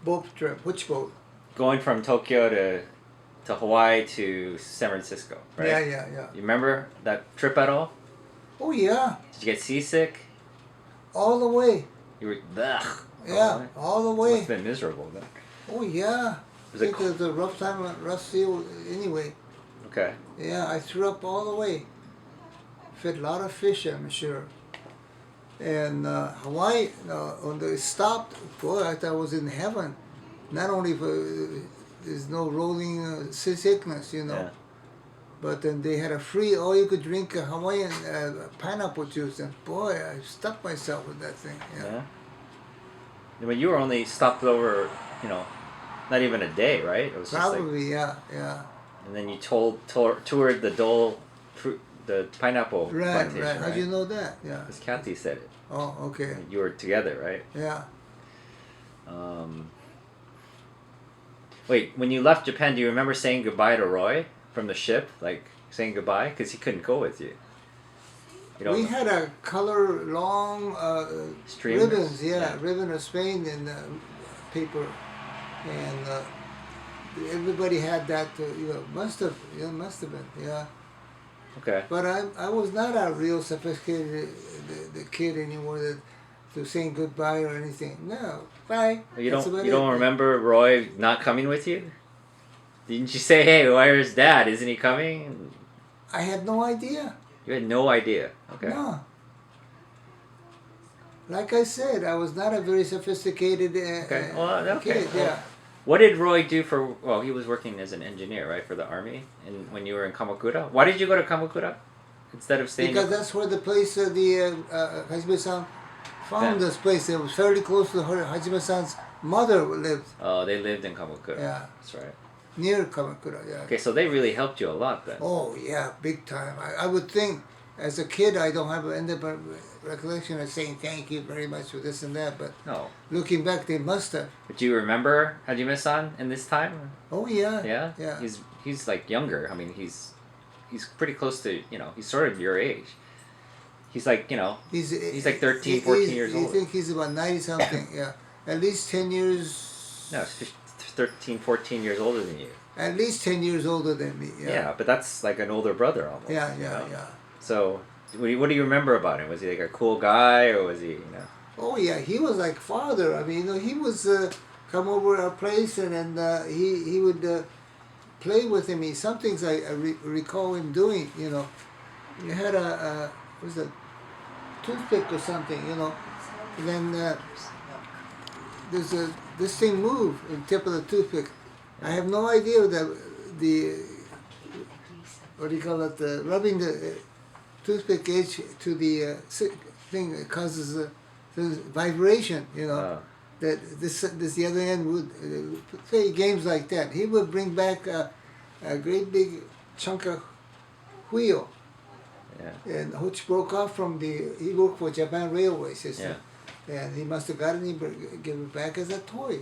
Boat trip. Which boat? Going from Tokyo to Hawaii to San Francisco, right? Yeah. You remember that trip at all? Oh yeah, Did you get seasick? all the way. You were ugh. Yeah, all the It must way. have been miserable then. Oh yeah. Was it It was a rough time, rough seal. Anyway, Okay. yeah, I threw up all the way. Fed a lot of fish, I'm sure. And Hawaii, when they stopped, boy, I thought I was in heaven. Not only for there's no rolling sickness, Yeah. but then they had a free all you could drink Hawaiian pineapple juice, and boy, I stuck myself with that thing. Yeah. But you were only stopped over, not even a day, right? It was Probably, just yeah. and then you toured the Dole fruit, the pineapple plantation, Right. How'd you know that? Yeah. Because Kathy said it. Oh, okay. You were together, right? Yeah. Wait, when you left Japan, do you remember saying goodbye to Roy from the ship? Like, saying goodbye? Because he couldn't go with you. We had a color long Streamers? ribbons, ribbon of Spain in paper, and everybody had that. Must have been, yeah. Okay. But I was not a real sophisticated the kid anymore to saying goodbye or anything. No, bye. You don't remember Roy not coming with you? Didn't you say, "Hey, where's Dad? Isn't he coming?" I had no idea. You had no idea. Okay. No. Like I said, I was not a very sophisticated Okay. Well, okay. kid. Well, Yeah. what did Roy do for? Well, he was working as an engineer, right, for the army. And when you were in Kamakura, why did you go to Kamakura instead of staying? Because that's where the place Hajime-san found this place. It was fairly close to her Hajime-san's mother lived. Oh, they lived in Kamakura. Yeah. That's right. Near Kamakura, yeah. Okay, so they really helped you a lot then. Oh yeah, big time. I would think as a kid I don't have an recollection of saying thank you very much for this and that, but No. looking back they must have. But do you remember Hajime-san in this time? Oh yeah. Yeah. Yeah. He's like younger. I mean, he's pretty close to he's sort of your age. He's like he's like 13, 14 years old. I think he's about 90 something. Yeah, at least 10 years. No, 13, 14 years older than you. At least 10 years older than me. Yeah. Yeah, but that's like an older brother almost. Yeah. So, what do you remember about him? Was he like a cool guy, or was he, Oh yeah, he was like father. I mean, he was come over our place, and then he would play with him. Some things I recall him doing. He had a was a toothpick or something. And then there's this thing moved, the tip of the toothpick. I have no idea that the what do you call it? Rubbing the toothpick edge to the thing that causes vibration. That this the other end would play games like that. He would bring back a great big chunk of wheel, which broke off from he worked for Japan Railway System, and he must have gotten it, give it back as a toy.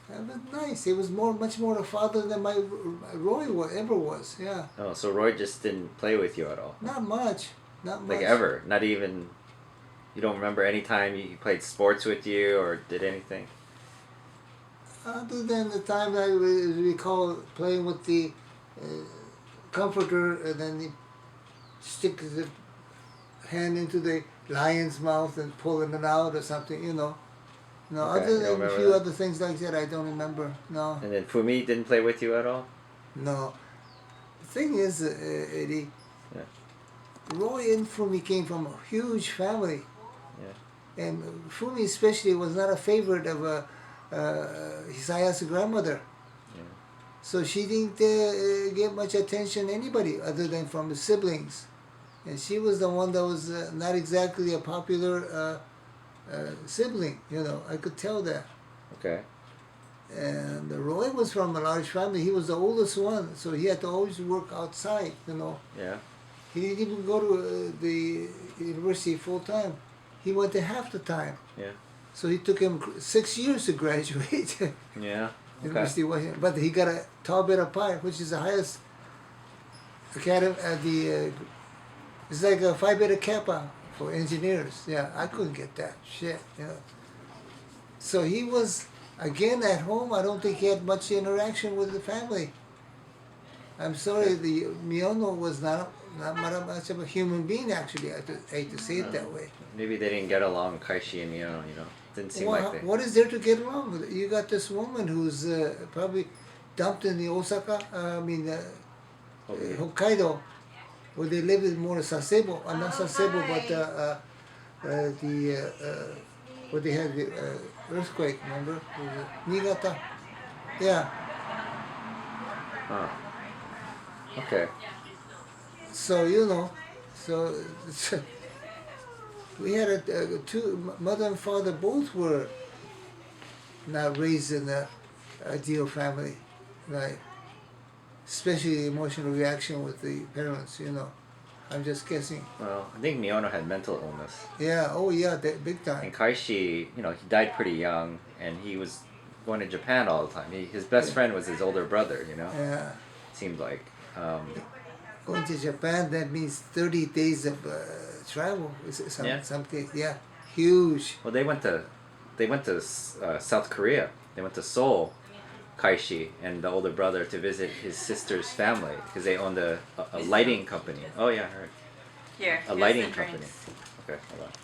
That was nice. He was much more a father than my Roy ever was. Yeah. Oh, so Roy just didn't play with you at all? Not much. Like ever? Not even. You don't remember any time he played sports with you or did anything? Other than the time I recall playing with the comforter, and then he sticks his hand into the lion's mouth and pulling it out or something. No, Okay, other than a few that? other things like that, I don't remember. No. And then Fumi didn't play with you at all? No. The thing is, Eddie, Roy and Fumi came from a huge family. Yeah. And Fumi especially was not a favorite of Hisaya's grandmother. Yeah. So she didn't get much attention to anybody other than from the siblings. And she was the one that was not exactly a popular sibling, I could tell that. Okay. And Roy was from a large family. He was the oldest one, so he had to always work outside, Yeah. He didn't even go to the university full time. He went to half the time. Yeah. So he took him 6 years to graduate. Yeah. University of Washington. But he got a Tau Beta Pi, which is the highest academy, it's like a Phi Beta Kappa for engineers. Yeah, I couldn't get that shit. So he was Again, at home, I don't think he had much interaction with the family. I'm sorry, the Miono was not much of a human being, actually. I hate to say it that way. Maybe they didn't get along, Kaishi and Miono, Didn't seem like they... What is there to get along with? You got this woman who's probably dumped in the Osaka, Hokkaido, where they live in more Sasebo, not Sasebo, but where they had the earthquake, remember? Niigata. Yeah. Huh. Okay. So, we had two, mother and father both were not raised in an ideal family, right? Especially the emotional reaction with the parents, I'm just guessing. Well, I think Miono had mental illness. Yeah, oh yeah, big time. And Kaishi, he died pretty young, and he was going to Japan all the time. His best friend was his older brother, Yeah. Seemed like. Going to Japan, that means 30 days of travel. Yeah. Some case, yeah, huge. Well, they went to South Korea. They went to Seoul, Kaishi and the older brother, to visit his sister's family because they owned a lighting company. Oh yeah, I heard. Here. A lighting company. Okay, hold on.